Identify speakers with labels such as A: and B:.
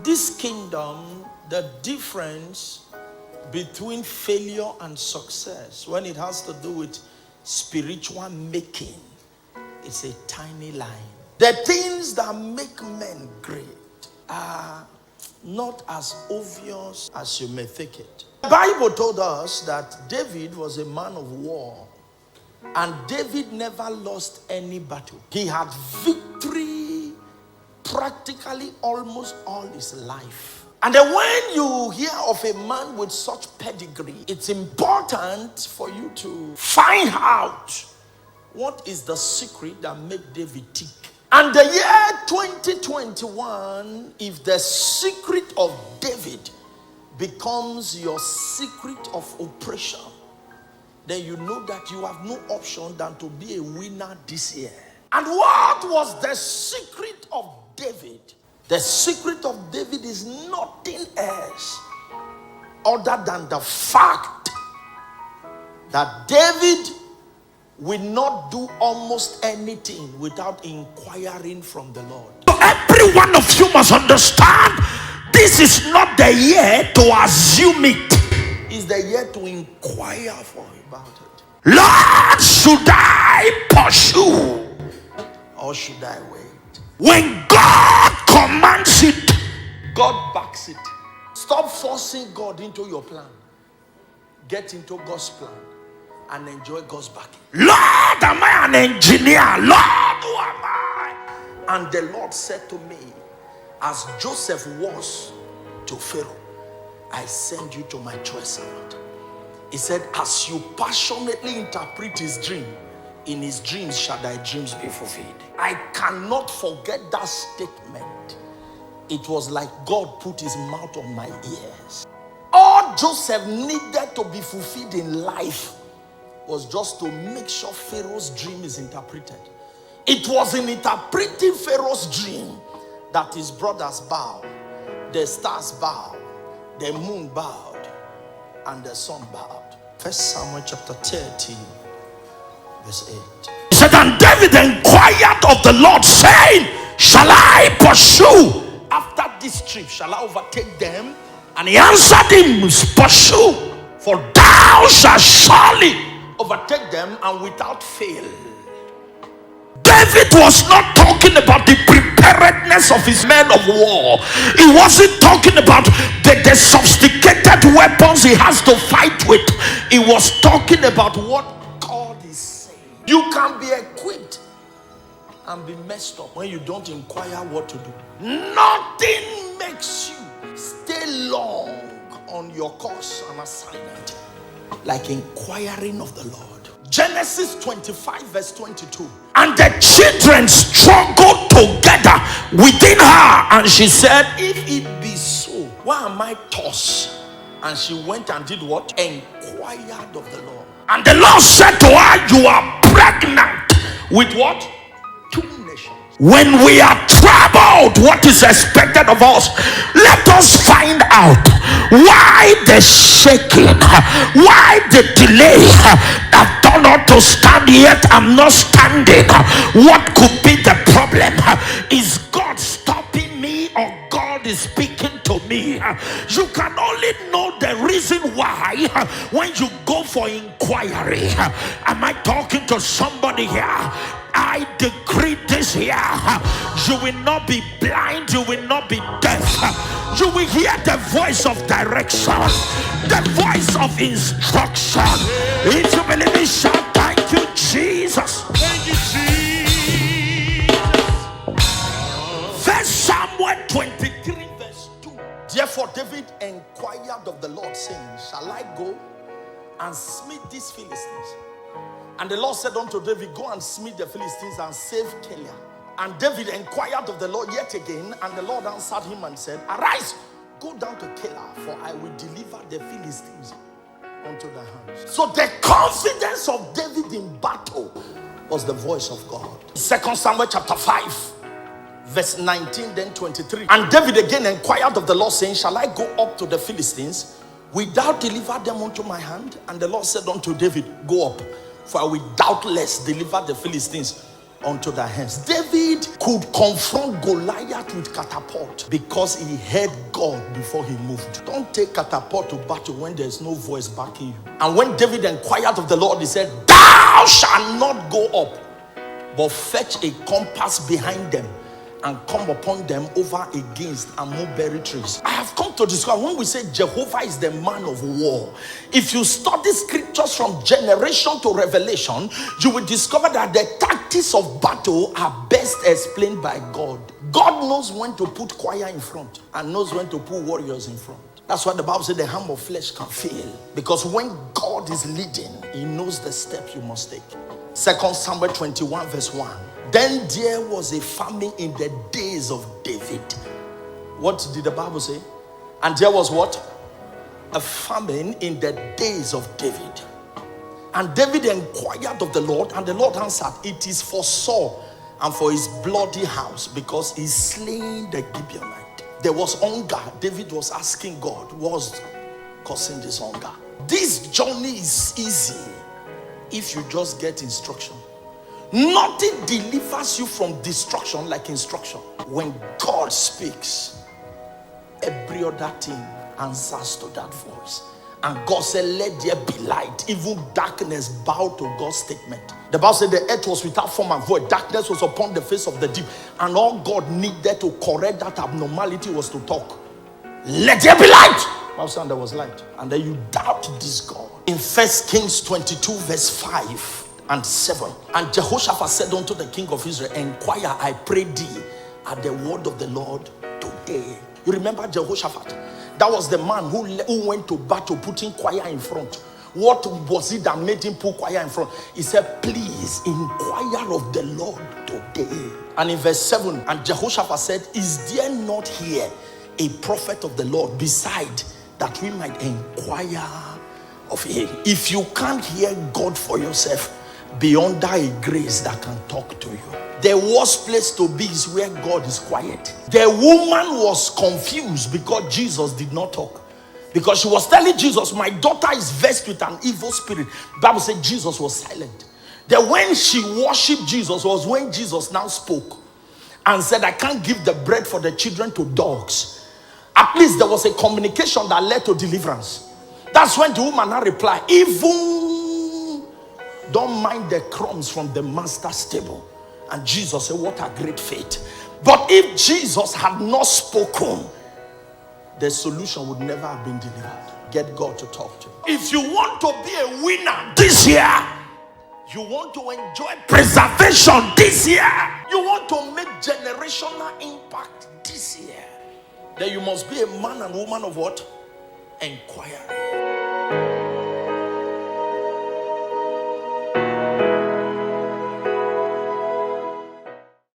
A: This kingdom, the difference between failure and success, when it has to do with spiritual making, it's a tiny line. The things that make men great are not as obvious as you may think it. The Bible told us that David was a man of war, and David never lost any battle. He had victory practically almost all his life. And then when you hear of a man with such pedigree, it's important for you to find out what is the secret that made David tick. And the year 2021, if the secret of David becomes your secret of oppression, then you know that you have no option than to be a winner this year. And what was the secret of David? The secret of David is nothing else other than the fact that David will not do almost anything without inquiring from the Lord.
B: So every one of you must understand, this is not the year to assume it.
A: It's the year to inquire for about it.
B: Lord, should I pursue
A: or should I wait?
B: When God commands it,
A: God backs it. Stop forcing God into your plan. Get into God's plan and enjoy God's backing.
B: Lord, am I an engineer? Lord, who am I?
A: And the Lord said to me, as Joseph was to Pharaoh, I send you to my choice servant. He said, as you passionately interpret his dream, in his dreams shall thy dreams be fulfilled. I cannot forget that statement. It was like God put his mouth on my ears. All Joseph needed to be fulfilled in life was just to make sure Pharaoh's dream is interpreted. It was in interpreting Pharaoh's dream that his brothers bowed, the stars bowed, the moon bowed, and the sun bowed. 1 Samuel chapter 30, verse 8.
B: He said, and David inquired of the Lord, saying, shall I pursue?
A: After this trip, shall I overtake them?
B: And he answered him, pursue, for thou shalt surely
A: overtake them, and without fail.
B: David was not talking about the preparedness of his men of war. He wasn't talking about the sophisticated weapons he has to fight with. He was talking about what
A: God is saying. You can be equipped and be messed up when you don't inquire what to do. Nothing makes you stay long on your course and assignment like inquiring of the Lord. Genesis 25 verse 22.
B: And the children struggled together within her, and she said,
A: if it be so, why am I tossed? And she went and did what? Inquired of the Lord.
B: And the Lord said to her, you are pregnant with what?
A: 2 nations.
B: When we are troubled, what is expected of us? Let us find out why the shaking, why the delay. I've done not to stand yet, I'm not standing. What could be the problem? Is God stopping me, or God is speaking to me? You can only know the reason why when you go for inquiry. Am I talking to somebody here? I decree this year, you will not be blind, you will not be deaf. You will hear the voice of direction, the voice of instruction. If you believe it, shout, thank you, Jesus.
C: Thank you, Jesus.
B: 1 Samuel 23 verse 2.
A: Therefore David inquired of the Lord, saying, shall I go and smite these Philistines? And the Lord said unto David, go and smite the Philistines and save Keilah. And David inquired of the Lord yet again, and the Lord answered him and said, arise, go down to Keilah, for I will deliver the Philistines unto thy hands. So the confidence of David in battle was the voice of God. 2 Samuel chapter 5 verse 19 then 23. And David again inquired of the Lord, saying, shall I go up to the Philistines? Wilt thou deliver them unto my hand? And the Lord said unto David, go up, for I will doubtless deliver the Philistines unto thy hands. David David could confront Goliath with catapult because he heard God before he moved. Don't take catapult to battle when there's no voice backing you. And when David inquired of the Lord, he said, "Thou shalt not go up, but fetch a compass behind them and come upon them over against and mulberry trees." I have come to discover when we say Jehovah is the man of war, if you study scriptures from generation to revelation, you will discover that the tactics of battle are best explained by God. God knows when to put choir in front and knows when to put warriors in front. That's why the Bible says the hand of flesh can fail, because when God is leading, he knows the step you must take. 2 Samuel 21 verse 1. Then there was a famine in the days of David. What did the Bible say? And there was what? A famine in the days of David. And David inquired of the Lord, and the Lord answered, "It is for Saul and for his bloody house, because he slain the Gibeonite." There was hunger. David was asking God, what was causing this hunger? This journey is easy if you just get instruction. Nothing delivers you from destruction like instruction. When God speaks, every other thing answers to that voice. And God said, "Let there be light." Even darkness bowed to God's statement. The Bible said the earth was without form and void. Darkness was upon the face of the deep. And all God needed to correct that abnormality was to talk. "Let there be light." Bible said there was light. And then you doubt this God. In 1 Kings 22 verse 5 and 7. And Jehoshaphat said unto the king of Israel, "Inquire, I pray thee, at the word of the Lord today." You remember Jehoshaphat? That was the man who went to battle putting choir in front. What was it that made him put choir in front? He said, "Please inquire of the Lord today." And in verse 7, and Jehoshaphat said, "Is there not here a prophet of the Lord beside, that we might inquire of him?" If you can't hear God for yourself, be under a grace that can talk to you. The worst place to be is where God is quiet. The woman was confused because Jesus did not talk. Because she was telling Jesus, "My daughter is vexed with an evil spirit." The Bible said Jesus was silent. Then when she worshipped Jesus was when Jesus now spoke and said, "I can't give the bread for the children to dogs." At least there was a communication that led to deliverance. That's when the woman now replied, "Even don't mind the crumbs from the master's table." And Jesus said, "What a great faith." But if Jesus had not spoken, the solution would never have been delivered. Get God to talk to you. If you want to be a winner this year, you want to enjoy preservation this year, you want to make generational impact this year, then you must be a man and woman of what? Inquiry.